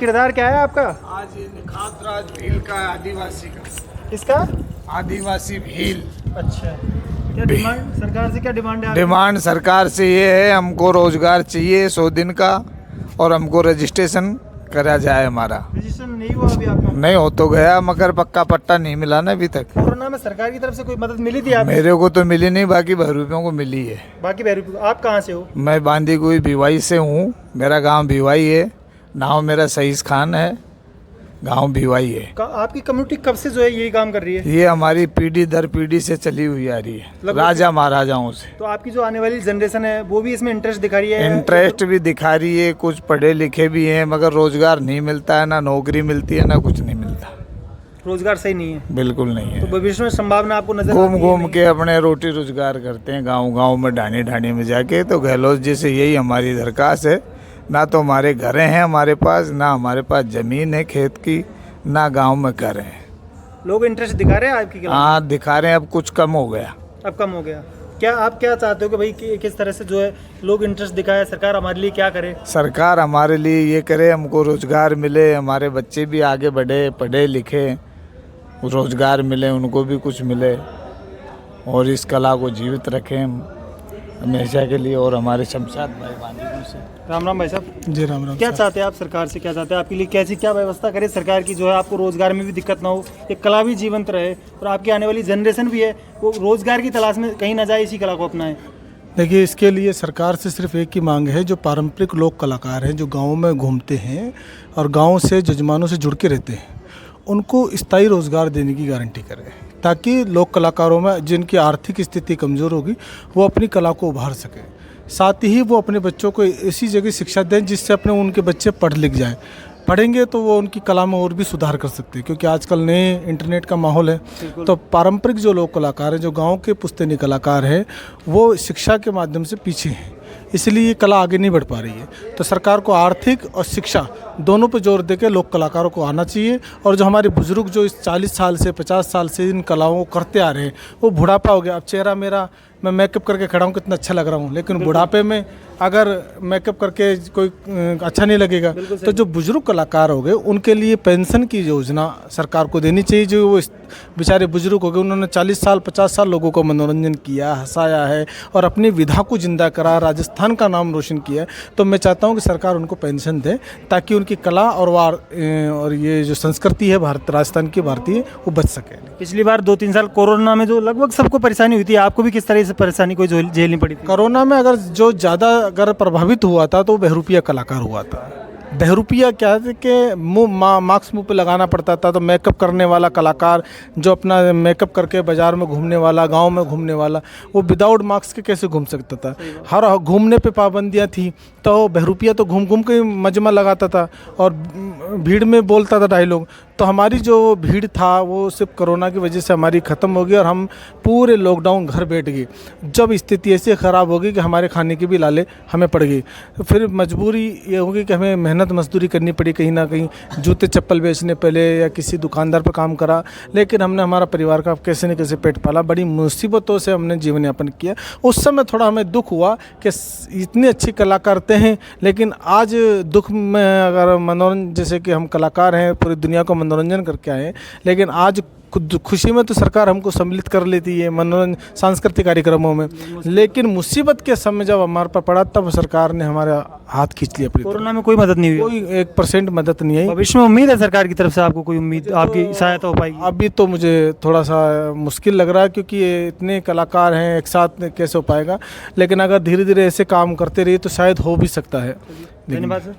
किरदार क्या है आपका? आज ये निखात राज भील का है, आदिवासी का। इसका आदिवासी भील। अच्छा, क्या डिमांड सरकार से, क्या डिमांड है आपकी? डिमांड सरकार से ये है, हमको रोजगार चाहिए 100 दिन का, और हमको रजिस्ट्रेशन करा जाए हमारा। रजिस्ट्रेशन नहीं हुआ अभी आपका? नहीं हो तो गया, मगर पक्का पट्टा नहीं मिला ना अभी तक। कोरोना में सरकार की तरफ से कोई मदद मिली थी आपको? मेरे को तो मिली नहीं, बाकी बहरूपियों को मिली है। बाकी बहरूपी। आप कहाँ से हो? मैं बांदी कोई भिवाई से हूँ, मेरा गांव भिवाई है, नाम मेरा सईस खान है, गांव भिवाई है। आपकी कम्युनिटी कब से जो है यही काम कर रही है? ये हमारी पीढ़ी दर पीढ़ी से चली हुई आ रही है, लगभग राजा महाराजाओं से। तो आपकी जो आने वाली जनरेशन है वो भी इसमें इंटरेस्ट दिखा रही है? इंटरेस्ट भी दिखा रही है, कुछ पढ़े लिखे भी हैं, मगर रोजगार नहीं मिलता है, ना नौकरी मिलती है, ना कुछ नहीं मिलता। रोजगार सही नहीं है? बिल्कुल नहीं है। तो भविष्य में संभावना आपको नजर घूम आती है? घूम नहीं? के अपने रोटी रोजगार करते हैं गांव गांव में, ढाणी ढाणी में जाके। तो गहलोत जी से यही हमारी दरख्वास्त है, ना तो हमारे घर हैं हमारे पास, ना हमारे पास जमीन है खेत की, ना गांव में घर हैं। लोग इंटरेस्ट दिखा रहे हैं आपकी? हाँ दिखा रहे हैं, अब कुछ कम हो गया। अब कम हो गया। क्या आप क्या चाहते हो कि भाई किस तरह से जो है लोग इंटरेस्ट दिखाए, सरकार हमारे लिए क्या करे? सरकार हमारे लिए ये करे, हमको रोजगार मिले, हमारे बच्चे भी आगे बढ़े, पढ़े लिखे, रोजगार मिले, उनको भी कुछ मिले, और इस कला को जीवित रखें हम हमेशा के लिए। और हमारे शमशाद भाई बांदीपुर से। राम राम भाई साहब। जी राम राम। क्या चाहते हैं आप सरकार से, क्या चाहते हैं आपके लिए कैसी क्या व्यवस्था करे सरकार की, जो है आपको रोजगार में भी दिक्कत ना हो, एक कला भी जीवंत रहे, और आपकी आने वाली जनरेशन भी है वो रोजगार की तलाश में कहीं ना जाए, इसी कला को अपनाए? देखिए, इसके लिए सरकार से सिर्फ एक ही मांग है, जो पारंपरिक लोक कलाकार हैं, जो गाँव में घूमते हैं और गाँव से जजमानों से जुड़ के रहते हैं, उनको स्थायी रोजगार देने की गारंटी करें, ताकि लोक कलाकारों में जिनकी आर्थिक स्थिति कमज़ोर होगी वो अपनी कला को उभार सकें। साथ ही वो अपने बच्चों को ऐसी जगह शिक्षा दें जिससे अपने उनके बच्चे पढ़ लिख जाएं। पढ़ेंगे तो वो उनकी कला में और भी सुधार कर सकते हैं, क्योंकि आजकल नए इंटरनेट का माहौल है। तो पारंपरिक जो लोक कलाकार हैं, जो गांव के पुश्तैनी कलाकार हैं, वो शिक्षा के माध्यम से पीछे हैं, इसलिए ये कला आगे नहीं बढ़ पा रही है। तो सरकार को आर्थिक और शिक्षा दोनों पर जोर देकर लोक कलाकारों को आना चाहिए। और जो हमारे बुजुर्ग जो इस 40 साल से 50 साल से इन कलाओं को करते आ रहे हैं, वो बुढ़ापा हो गया। अब चेहरा मेरा, मैं मेकअप करके खड़ा हूँ, कितना अच्छा लग रहा हूँ, लेकिन बुढ़ापे में अगर मेकअप करके कोई अच्छा नहीं लगेगा। तो जो बुजुर्ग कलाकार हो गए उनके लिए पेंशन की योजना सरकार को देनी चाहिए। जो वो बेचारे बुजुर्ग हो गए, उन्होंने 40 साल 50 साल लोगों को मनोरंजन किया, हंसाया है और अपनी विधा को जिंदा करा, राजस्थान का नाम रोशन किया है। तो मैं चाहता हूँ कि सरकार उनको पेंशन दे, ताकि उनकी कला और ये जो संस्कृति है भारत राजस्थान की भारतीय, वो बच सके। पिछली बार 2-3 साल कोरोना में जो लगभग सबको परेशानी हुई थी, आपको भी किस तरह से परेशानी कोई झेलनी पड़ी थी? कोरोना में अगर जो ज़्यादा अगर प्रभावित हुआ था तो बहरूपिया कलाकार हुआ था। बहरूपिया क्या है कि मास्क मुंह पे लगाना पड़ता था, तो मेकअप करने वाला कलाकार जो अपना मेकअप करके बाजार में घूमने वाला, गांव में घूमने वाला, वो विदाउट मास्क के कैसे घूम सकता था? हर घूमने पे पाबंदियां थी, तो बहरूपिया तो घूम घूम के मजमा लगाता था और भीड़ में बोलता था डायलॉग। तो हमारी जो भीड़ था वो सिर्फ कोरोना की वजह से हमारी ख़त्म हो गई और हम पूरे लॉकडाउन घर बैठ गए। जब स्थिति ऐसे ख़राब हो गई कि हमारे खाने की भी लाले हमें पड़ गई, तो फिर मजबूरी ये होगी कि हमें मेहनत मजदूरी करनी पड़ी, कहीं ना कहीं जूते चप्पल बेचने पहले या किसी दुकानदार पर काम करा, लेकिन हमने हमारा परिवार का कैसे न कैसे पेट पाला। बड़ी मुसीबतों से हमने जीवन यापन किया। उस समय थोड़ा हमें दुख हुआ कि इतनी अच्छी कला करते हैं, लेकिन आज दुख में अगर मनोरंजन, जैसे कि हम कलाकार हैं, पूरी दुनिया को मनोरंजन करके आए, लेकिन आज खुशी में तो सरकार हमको सम्मिलित कर लेती है मनोरंजन सांस्कृतिक कार्यक्रमों में, लेकिन मुसीबत के समय जब हमारे पर पड़ा तब सरकार ने हमारा हाथ खींच लिया। कोरोना में कोई मदद नहीं हुई? कोई 1% मदद नहीं आई। भविष्य में उम्मीद है सरकार की तरफ से आपको कोई उम्मीद, आपकी सहायता हो पाएगी? अभी तो मुझे थोड़ा सा मुश्किल लग रहा है, क्योंकि ये इतने कलाकार हैं, एक साथ कैसे हो पाएगा, लेकिन अगर धीरे धीरे ऐसे काम करते रहिए तो शायद हो भी सकता है। धन्यवाद सर।